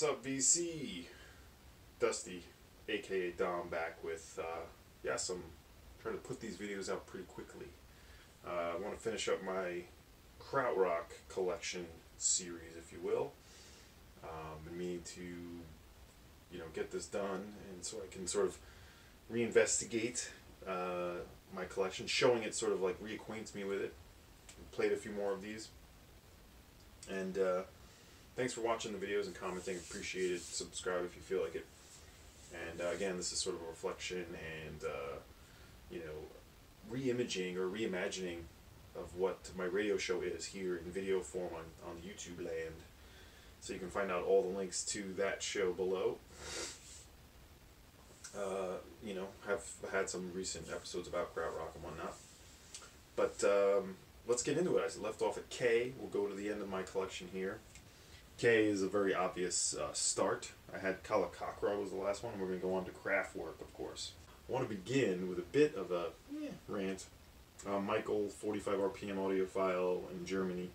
What's up, VC? Dusty, aka Dom, back with trying to put these videos out pretty quickly. I want to finish up my Krautrock collection series, if you will. Been meaning to, get this done, and so I can sort of reinvestigate my collection. Showing it sort of like reacquaints me with it. Played a few more of these, and thanks for watching the videos and commenting. Appreciate it. Subscribe if you feel like it. And again, this is sort of a reflection and re-imaging or reimagining of what my radio show is here in video form on YouTube land. So you can find out all the links to that show below. Have had some recent episodes about Krautrock and whatnot. But let's get into it. I left off at K. We'll go to the end of my collection here. K is a very obvious start. I had Krautrock was the last one. We're going to go on to Kraftwerk, of course. I want to begin with a bit of a rant. Michael, 45 RPM audiophile in Germany.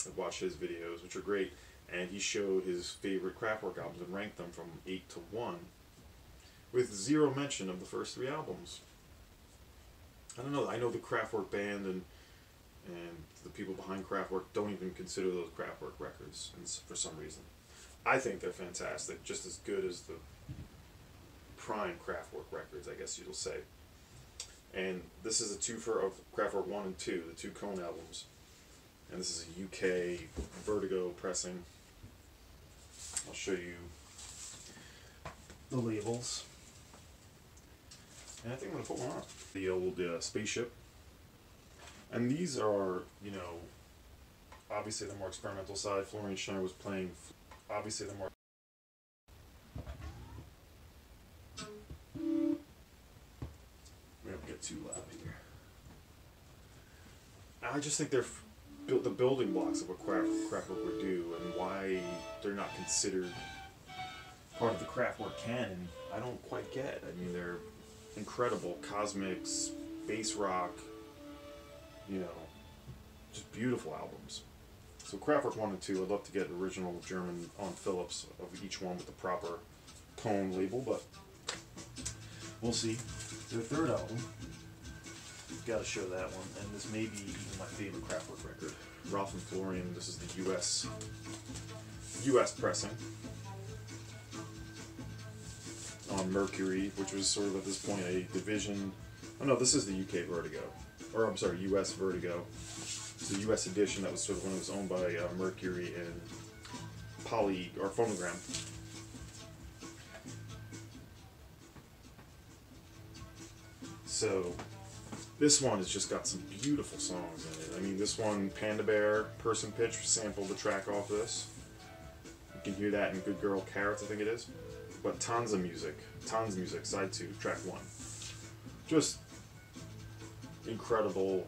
I've watched his videos, which are great. And he showed his favorite Kraftwerk albums and ranked them from 8 to 1, with zero mention of the first 3 albums. I don't know. I know the Kraftwerk band and the people behind Kraftwerk don't even consider those Kraftwerk records, and for some reason. I think they're fantastic, just as good as the prime Kraftwerk records, I guess you'll say. And this is a twofer of Kraftwerk 1 and 2, the 2 Cone albums. And this is a UK Vertigo pressing. I'll show you the labels. And I think I'm going to put one on. The old Spaceship. And these are, obviously the more experimental side. Florian Schneider was playing, obviously the more... We don't get too loud here. I just think they're the building blocks of what Kraftwerk would do, and why they're not considered part of the Kraftwerk canon, I don't quite get. I mean, they're incredible, cosmic, space rock, just beautiful albums. So Kraftwerk 1 and 2, I'd love to get original German on Phillips of each one with the proper Cone label, but we'll see. Their third album, got to show that one, and this may be even my favorite Kraftwerk record. Ralph and Florian, this is the US pressing on Mercury, which was sort of at this point a division. Oh no, this is the UK Vertigo, or I'm sorry, US Vertigo. It's the US edition that was sort of when it was owned by Mercury and Poly or Phonogram. So this one has just got some beautiful songs in it. I mean, this one, Panda Bear, Person Pitch, sampled the track off this. You can hear that in Good Girl Carrots, I think it is. But tons of music, side 2, track 1. Just incredible,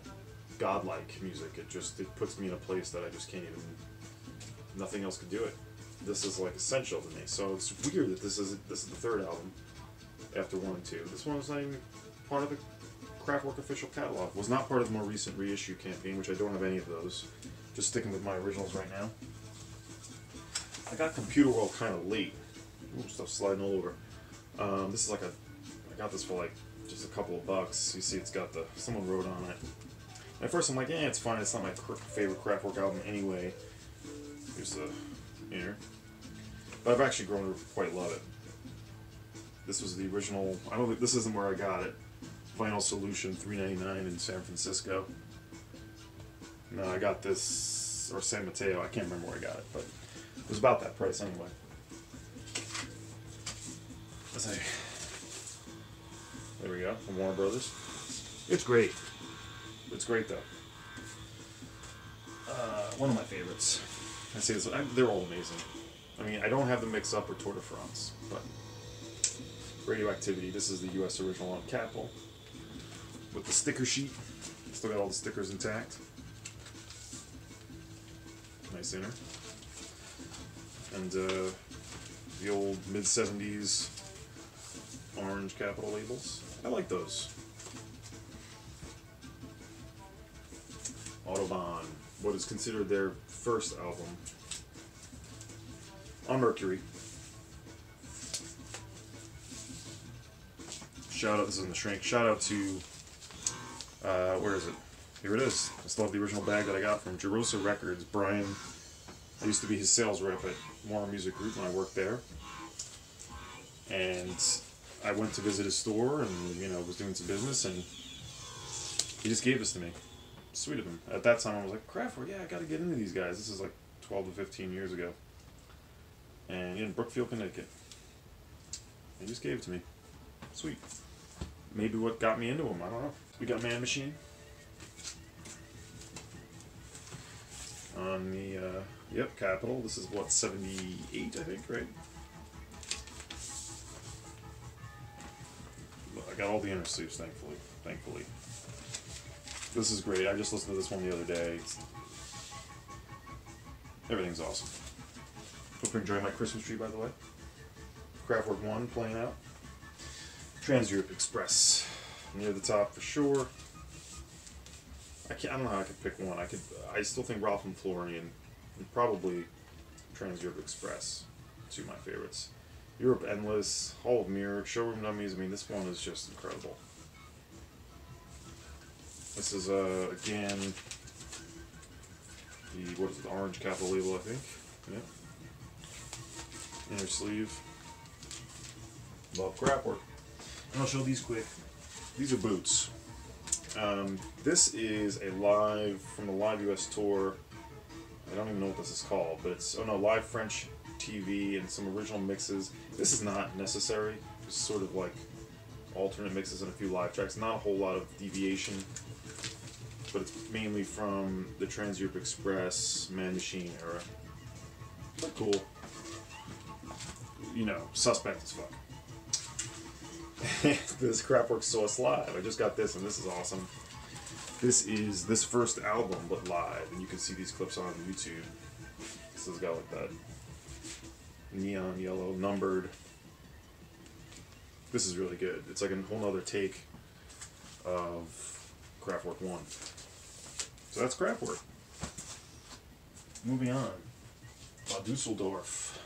godlike music. It puts me in a place that I just can't even, nothing else could do it. This is like essential to me. So it's weird that this is the third album after 1 and 2. This one was not even part of the Kraftwerk official catalog. Was not part of the more recent reissue campaign, which I don't have any of those. Just sticking with my originals right now. I got Computer World kind of late. Ooh, stuff sliding all over. This is like I got this for like just a couple of bucks. You see it's got someone wrote on it. And at first I'm like, it's fine, it's not my favorite Kraftwerk album anyway. Here's the inner. But I've actually grown to quite love it. This was the original, I don't think, this isn't where I got it. Final Solution, $3.99 in San Francisco. No, I got this, or San Mateo, I can't remember where I got it, but it was about that price anyway. There we go, from Warner Brothers. It's great. It's great though. One of my favorites. I say this, they're all amazing. I mean, I don't have the Mix Up or Tour de France, but Radioactivity, this is the US original on Capitol. With the sticker sheet. Still got all the stickers intact. Nice inner. And the old mid-70s orange Capitol labels. I like those. Autobahn, what is considered their first album. on Mercury. Shout out, this is in the shrink. Shout out to, where is it? Here it is. I still have the original bag that I got from Jerosa Records. Brian, I used to be his sales rep at Warner Music Group when I worked there. And I went to visit his store and, you know, was doing some business, and he just gave this to me. Sweet of him. At that time I was like, Krautrock, yeah, I gotta get into these guys. This is like 12 to 15 years ago. And in Brookfield, Connecticut. He just gave it to me. Sweet. Maybe what got me into him, I don't know. We got Man Machine. On the, yep, Capitol. This is what, 78, I think, right? I got all the inner sleeves, thankfully. This is great. I just listened to this one the other day. Everything's awesome. Hope you're enjoying my Christmas tree, by the way. Krautrock 1 playing out. Trans-Europe Express near the top for sure. I don't know how I could pick one. I still think Ralph and Florian, and probably Trans-Europe Express, two of my favorites. Europe Endless, Hall of Mirror, Showroom Dummies. I mean, this one is just incredible. This is again the, what is it, the orange Capitol label, I think. Yeah. Inner sleeve. Love Krautrock. And I'll show these quick. These are boots. This is a live, from the Live US tour. I don't even know what this is called, but it's, oh no, live French TV and some original mixes. This is not necessary. It's sort of like alternate mixes and a few live tracks. Not a whole lot of deviation, but it's mainly from the Trans-Europe Express, Man Machine era. But cool. You know, suspect as fuck. This Krautrock Sauce Live. I just got this, and this is awesome. This is this first album, but live, and you can see these clips on YouTube. This has got like that neon yellow numbered. This is really good. It's like a whole nother take of Krautrock 1. So that's Krautrock. Moving on. Dusseldorf.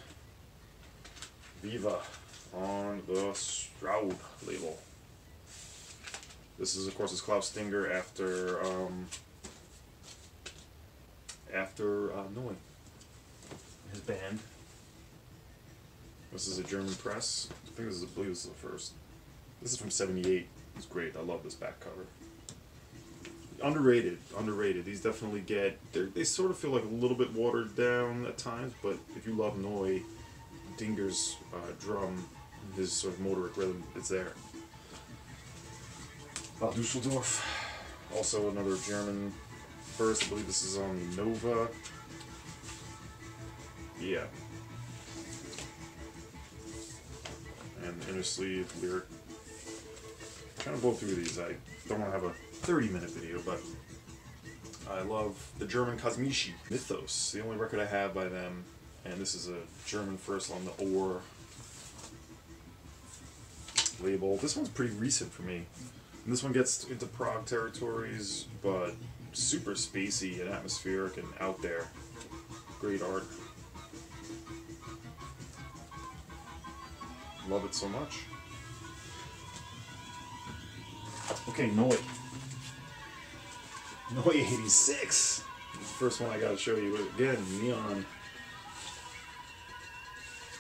Viva on the Stroud label. This is, of course, is Klaus Stinger after Noe, his band. This is a German press. I think this is, I believe this is the first. This is from '78. It's great. I love this back cover. Underrated. These definitely they sort of feel like a little bit watered down at times, but if you love Noe, Dinger's drum, his sort of motoric rhythm, it's there. Dusseldorf, also another German first. I believe this is on Nova. Yeah. And inner sleeve, lyric. I'm trying to blow through these. I don't want to have a 30-minute video, but I love the German Kosmische Mythos, the only record I have by them, and this is a German first on the Ohr label. This one's pretty recent for me. And this one gets into prog territories, but super spacey and atmospheric and out there. Great art. Love it so much. Okay, Noe 86. First one I gotta show you. Again, neon.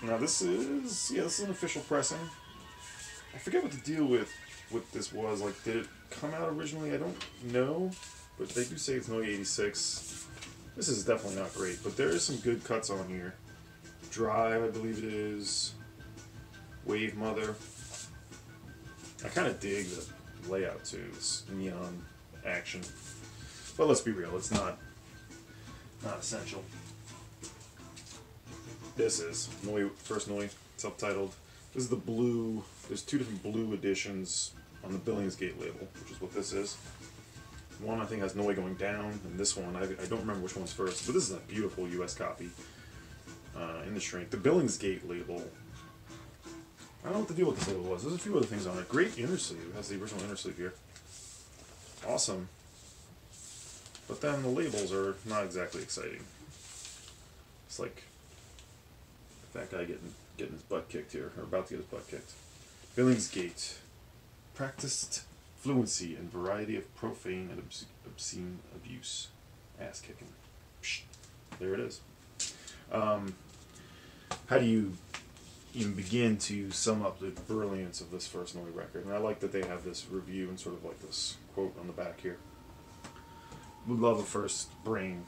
Now this is, yeah, this is an official pressing. I forget what the deal with this was. Like, did it come out originally? I don't know, but they do say it's Noe 86. This is definitely not great, but there is some good cuts on here. Drive, I believe it is. Wave Mother. I kind of dig the layout too, this neon action. But let's be real, it's not essential. This is Noe, first Noe, subtitled. This is the blue. There's two different blue editions on the Billingsgate label, which is what this is. One I think has Noe going down, and this one, I don't remember which one's first, but this is a beautiful US copy in the shrink. The Billingsgate label, I don't know what the deal with this label was. There's a few other things on it. Great inner sleeve. It has the original inner sleeve here. Awesome. But then the labels are not exactly exciting. It's like, if That guy getting his butt kicked here, or about to get his butt kicked. Billingsgate. Practiced fluency and variety of profane and obscene abuse. Ass kicking. Psh, there it is. How do you even begin to sum up the brilliance of this first Noi record? And I like that they have this review and sort of like this quote on the back here. Would love a first brain.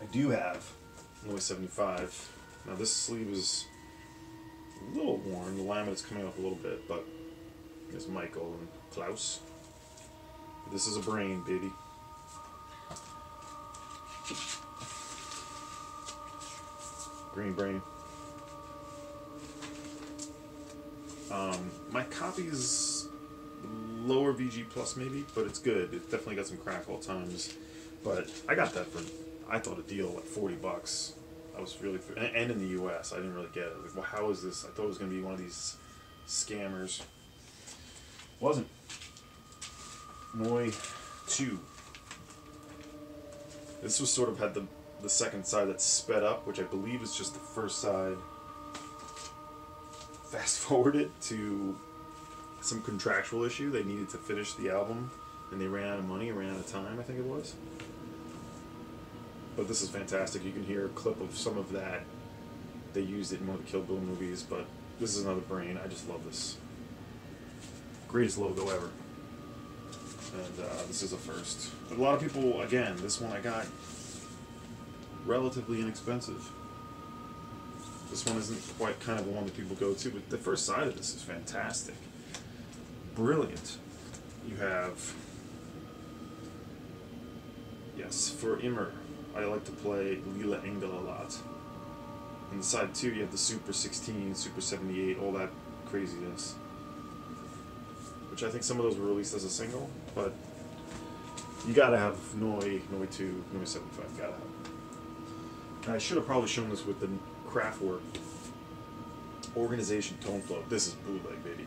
I do have Noi 75. Now this sleeve is a little worn. The laminate's coming up a little bit, but there's Michael and Klaus. This is a brain, baby. Green brain. My copy's lower VG plus maybe, but it's good. It definitely got some crackle at times. But I got that for, I thought, a deal like $40. I was really, and in the US, I didn't really get it. Like, well, how is this? I thought it was going to be one of these scammers. Wasn't. Noi 2. This was sort of had the second side that sped up, which I believe is just the first side fast forwarded to some contractual issue. They needed to finish the album and they ran out of money, ran out of time, I think it was. But this is fantastic. You can hear a clip of some of that. They used it in one of the Kill Bill movies, but this is another brain. I just love this. Greatest logo ever. And this is a first. But a lot of people, again, this one I got relatively inexpensive. This one isn't quite kind of the one that people go to, but the first side of this is fantastic. Brilliant. You have, yes, for Immer, I like to play Lila Engel a lot. And the side 2, you have the Super 16, Super 78, all that craziness. Which I think some of those were released as a single, but you gotta have Noi 2, Noi 75, gotta have it. I should have probably shown this with the Kraftwerk Organization Tone Float. This is bootleg, baby.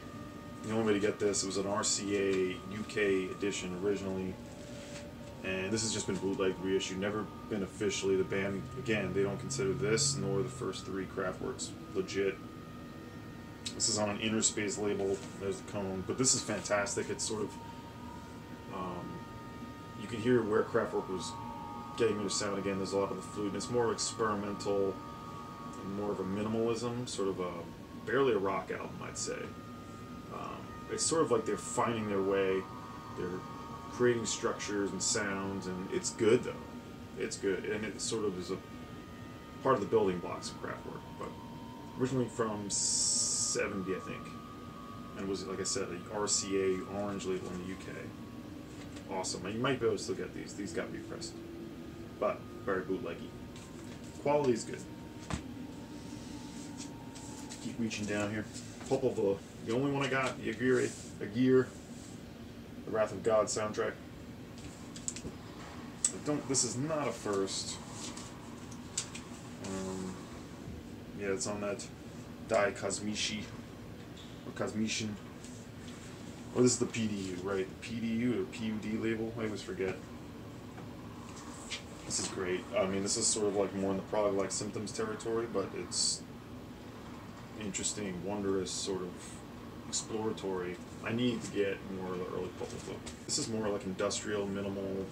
The only way to get this, it was an RCA UK edition originally, and this has just been bootleg reissued, never been officially. The band, again, they don't consider this nor the first 3 Kraftwerks legit. This is on an Inner Space label. There's the cone, but this is fantastic. It's sort of, you can hear where Kraftwerk was getting their sound again. There's a lot of the flute, and it's more experimental, and more of a minimalism, sort of a barely a rock album, I'd say. It's sort of like they're finding their way. They're creating structures and sounds, and it's good though. It's good, and it sort of is a part of the building blocks of Kraftwerk. But originally from 70, I think, and was, like I said, an RCA orange label in the UK. Awesome. And you might be able to still get these. These got to be pressed, but very bootleggy. Quality is good. Keep reaching down here. Pulp of the only one I got, the Agir, the Wrath of God soundtrack. This is not a first. Yeah, it's on that Die Kosmische, or Kosmischen. Oh, this is the PDU, right? The PDU or PUD label, I always forget. This is great. I mean, this is sort of like more in the prog-like Symptoms territory, but it's interesting, wondrous, sort of exploratory. I need to get more of the early Pulp of Look. This is more like industrial, minimal.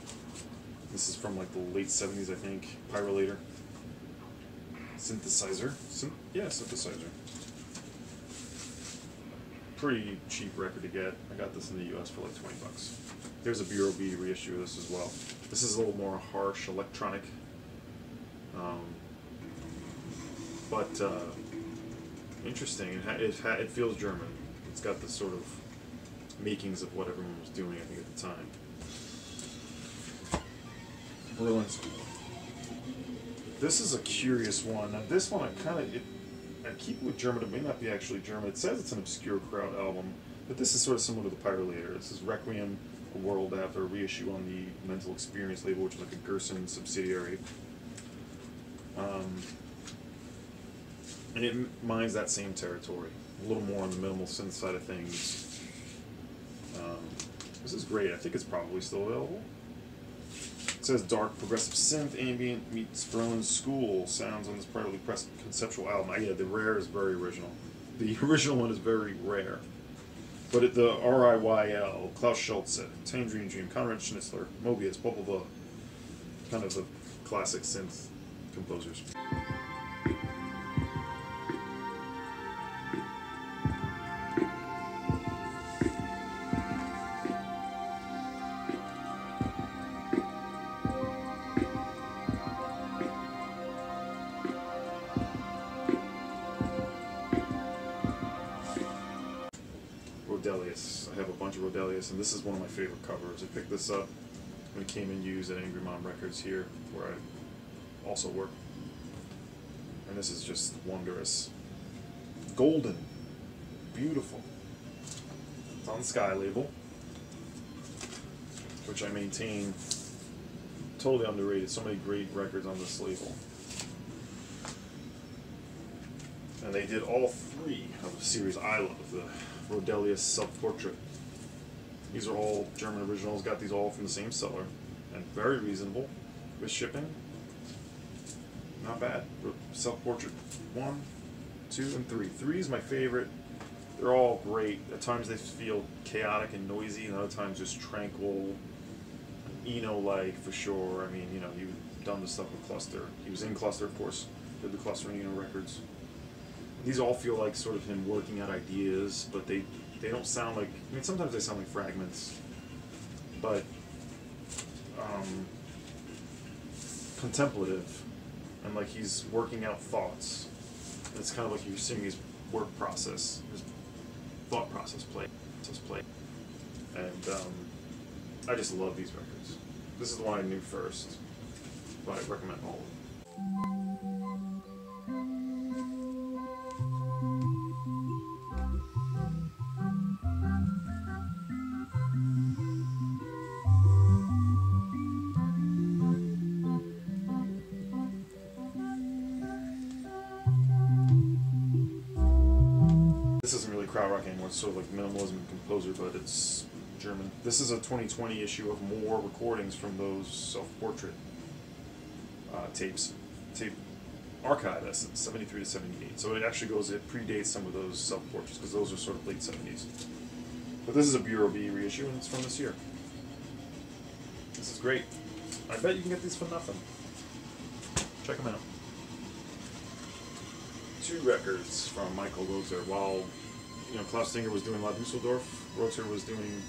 This is from like the late 70s, I think. Pyrolator. Synthesizer. Yeah, synthesizer. Pretty cheap record to get. I got this in the US for like $20. There's a Bureau B reissue of this as well. This is a little more harsh, electronic. But interesting. It feels German. It's got the sort of makings of what everyone was doing, I think, at the time. Berlin's. This is a curious one. Now, this one, I keep it with German. It may not be actually German. It says it's an obscure crowd album, but this is sort of similar to the Pyrolator. This is Requiem, a world after a reissue on the Mental Experience label, which is like a Gerson subsidiary. And it mines that same territory, a little more on the minimal synth side of things. This is great. I think it's probably still available. says dark progressive synth ambient meets Berlin school sounds on this proudly pressed conceptual album. Yeah, the rare is very original. The original one is very rare. But the RIYL, Klaus Schulze, Tangerine Dream, Conrad Schnitzler, Mobius, blah blah blah. Kind of the classic synth composers. Rodelius. I have a bunch of Rodelius, and this is one of my favorite covers. I picked this up when it came in used at Angry Mom Records here, where I also work. And this is just wondrous. Golden. Beautiful. It's on the Sky label, which I maintain. Totally underrated. So many great records on this label. And they did all three of the series I love, the Rodelius Self-Portrait. These are all German originals, got these all from the same seller, and very reasonable with shipping. Not bad. Self-Portrait 1, 2, and 3. 3 is my favorite. They're all great. At times they feel chaotic and noisy, and other times just tranquil, Eno-like for sure. I mean, you know, you've done the stuff with Cluster. He was in Cluster, of course, did the Cluster and Eno records. These all feel like sort of him working out ideas, but they don't sound like, I mean, sometimes they sound like fragments, but contemplative, and like he's working out thoughts. And it's kind of like you're seeing his work process, his thought process play. And I just love these records. This is the one I knew first, but I recommend all of them. This isn't really Krautrock anymore, it's sort of like minimalism composer, but it's German. This is a 2020 issue of more recordings from those self-portrait tapes. Tape archive, that's 73 to 78. So it actually it predates some of those self-portraits, because those are sort of late 70s. But this is a Bureau B reissue, and it's from this year. This is great. I bet you can get these for nothing. Check them out. 2 records from Michael Rotzer. While Klaus Dinger was doing La Dusseldorf, Rotzer was doing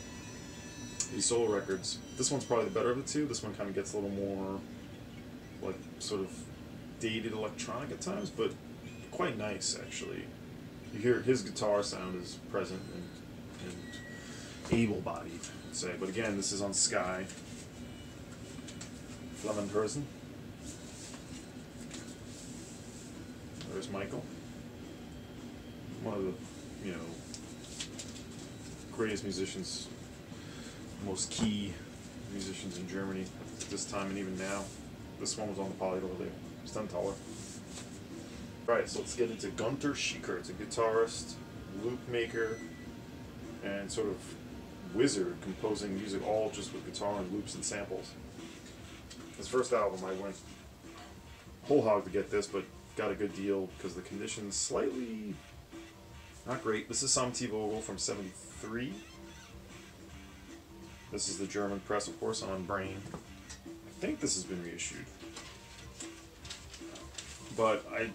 these solo records. This one's probably the better of the two. This one kind of gets a little more like sort of dated electronic at times, but quite nice actually. You hear his guitar sound is present and able-bodied, I'd say. But again, this is on Sky. Flammenhörsen. There's Michael. One of the, greatest musicians, most key musicians in Germany at this time and even now. This one was on the polygold label. It's done taller. Alright, so let's get into Gunter Schickert. It's a guitarist, loop maker, and sort of wizard composing music all just with guitar and loops and samples. His first album, I went whole hog to get this, but got a good deal because the condition's slightly not great. This is Sam T. Vogel from '73. This is the German press, of course, on Brain. I think this has been reissued. But I,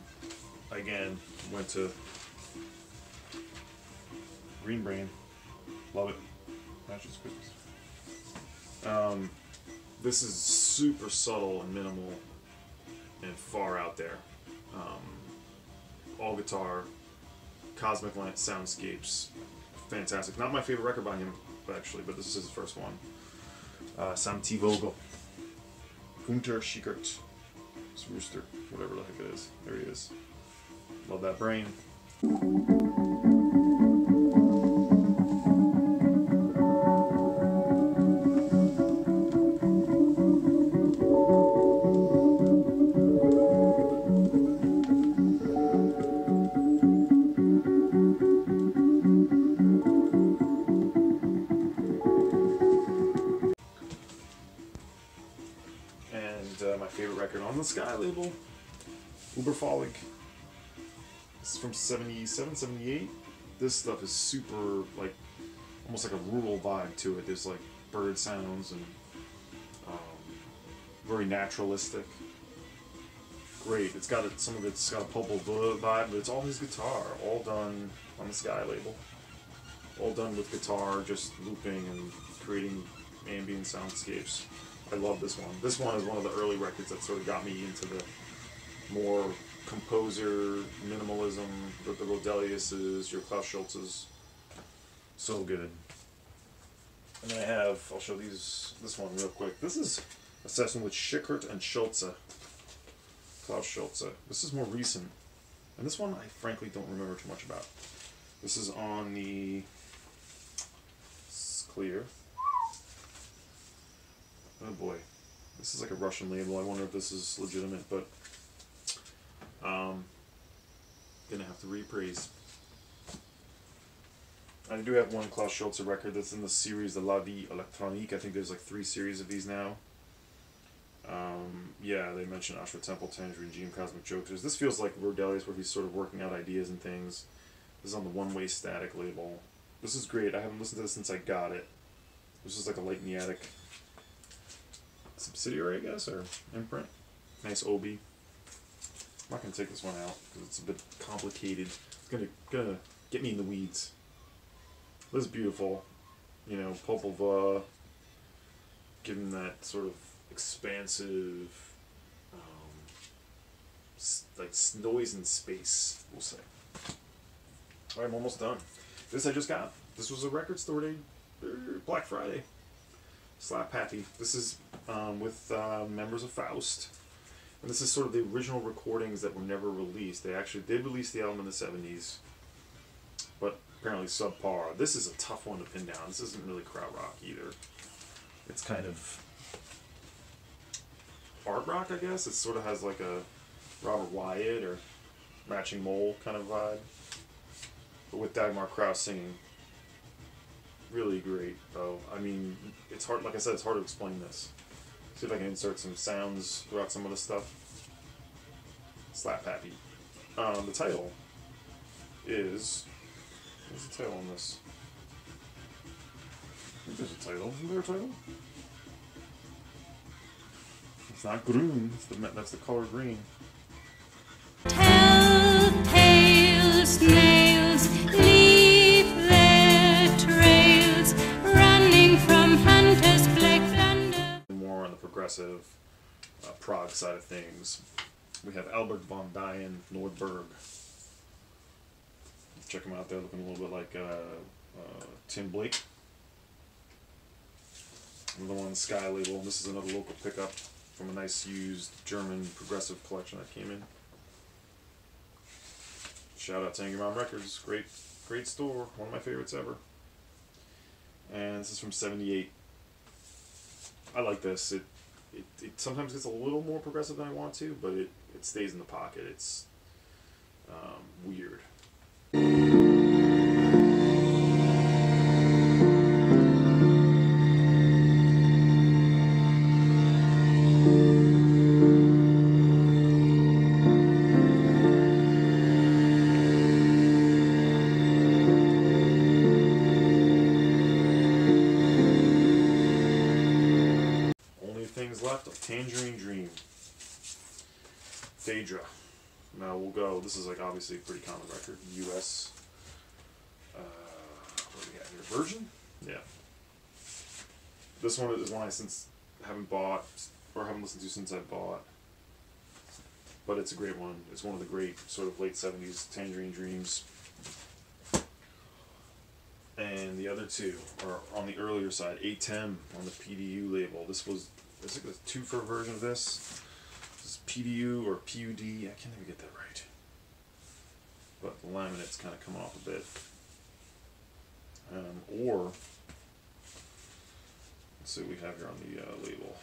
again, went to Green Brain. Love it. Matches Christmas. This is super subtle and minimal and far out there. All guitar, cosmic soundscapes, fantastic. Not my favorite record by him, actually, but this is his first one. Sam T. Vogel. Gunter Schickert. It's Rooster, whatever the heck it is. There he is. Love that Brain. And my favorite record on the Sky label, Uberfallig. This is from 77, 78. This stuff is super, like, almost like a rural vibe to it. There's like bird sounds and very naturalistic. Great. It's got some of it's got a Popol Vuh vibe, but it's all his guitar, all done on the Sky label. All done with guitar, just looping and creating ambient soundscapes. I love this one. This one is one of the early records that sort of got me into the more composer, minimalism, the Rodeliuses, your Klaus Schultzes. So good. And then I have, I'll show this one real quick. This is a session with Schickert and Schulze. Klaus Schulze. This is more recent. And this one I frankly don't remember too much about. This is on the Clear. Oh boy. This is like a Russian label. I wonder if this is legitimate, but gonna have to reprise. I do have one Klaus Schulze record that's in the series, the La Vie Electronique. I think there's like 3 series of these now. Yeah, they mentioned Ashra Temple, Tangerine Dream, Cosmic Jokers. This feels like Rodelius, where he's sort of working out ideas and things. This is on the One Way Static label. This is great. I haven't listened to this since I got it. This is like a Light in the Attic subsidiary, I guess, or imprint. Nice Obi. I'm not gonna take this one out because it's a bit complicated. It's gonna get me in the weeds. This is beautiful. You know, Popol Vuh, giving that sort of expansive, like noise in space, we'll say. Alright, I'm almost done. This I just got. This was a record store day, Black Friday. Slap happy. This is with members of Faust. And this is sort of the original recordings that were never released. They actually did release the album in the 70s, but apparently subpar. This is a tough one to pin down. This isn't really Krautrock either. It's kind of art rock, I guess. It sort of has like a Robert Wyatt or Matching Mole kind of vibe, but with Dagmar Krause singing. Really great, though. I mean, it's hard. Like I said, it's hard to explain this. See if I can insert some sounds throughout some of this stuff. Slap happy. The title is. What's the title on this? I think there's a title. Isn't there a title? It's not green. That's the color green. Telltale snails leave their trails, running from hunters' black plunder. More on the progressive prog side of things. We have Albert von Dyen Nordberg. Check him out there, looking a little bit like Tim Blake. Another one on the Sky label. This is another local pickup from a nice used German progressive collection that came in. Shout out to Angry Mom Records. Great store. One of my favorites ever. And this is from 78. I like this. It sometimes gets a little more progressive than I want to, but it stays in the pocket. It's weird. Left of Tangerine Dream. Phaedra. Now we'll go. This is like obviously a pretty common record. US. What do we got here? Version? Yeah. This one is one I haven't bought or haven't listened to since I bought. But it's a great one. It's one of the great sort of late 70s Tangerine Dreams. And the other two are on the earlier side. A10 on the PDU label. This was. There's like a 2-for version of this. This is PDU or PUD. I can't even get that right. But the laminate's kind of come off a bit. Or, let's see what we have here on the label.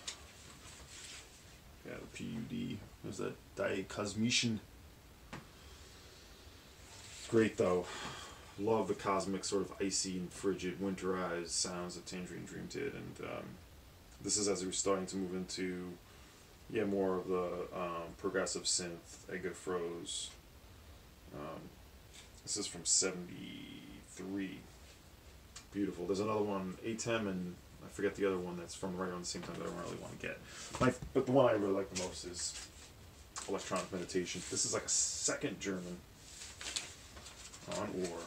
Yeah, the PUD. There's that Diakosmischen. Great though. Love the cosmic sort of icy and frigid winterized sounds that Tangerine Dream did. And this is as we were starting to move into Yeah, more of the progressive synth, Edgar Froese. This is from '73. Beautiful. There's another one, ATEM, and I forget the other one that's from right around the same time that I don't really want to get. But the one I really like the most is Electronic Meditation. This is like a second German on Or.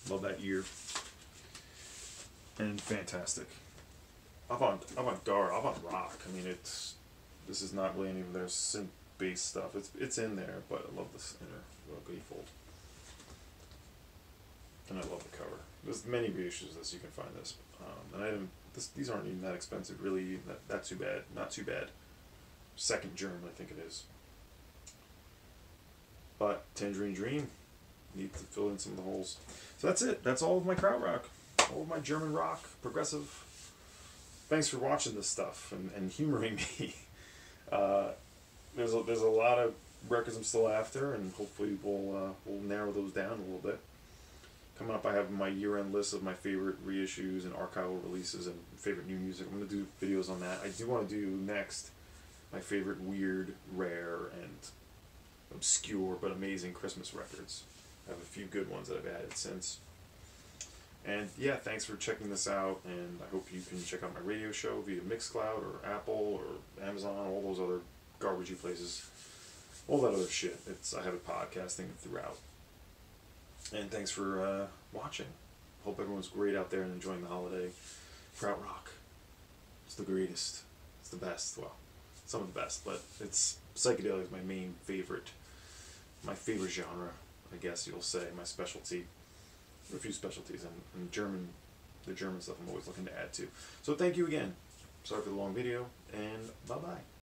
Love that year. And fantastic. Avant-garde, avant-rock. I mean, this is not really any of their synth-based stuff. It's in there, but I love this inner gatefold. And I love the cover. There's many reissues of this. You can find this. And these aren't even that expensive, really. Not too bad. Not too bad. Second German, I think it is. But Tangerine Dream, need to fill in some of the holes. So that's it. That's all of my Krautrock. All of my German rock, progressive. Thanks for watching this stuff and humoring me. There's a lot of records I'm still after, and hopefully we'll narrow those down a little bit. Coming up, I have my year-end list of my favorite reissues and archival releases and favorite new music. I'm going to do videos on that. I do want to do next my favorite weird, rare, and obscure but amazing Christmas records. I have a few good ones that I've added since. And yeah, thanks for checking this out, and I hope you can check out my radio show via Mixcloud or Apple or Amazon, all those other garbagey places. All that other shit. I have it podcasting throughout. And thanks for watching. Hope everyone's great out there and enjoying the holiday. Krautrock. It's the greatest. It's the best. Well, some of the best, but psychedelic is my main favorite. My favorite genre, I guess you'll say. My specialty. A few specialties, and the German stuff I'm always looking to add to. So thank you again. Sorry for the long video, and bye-bye.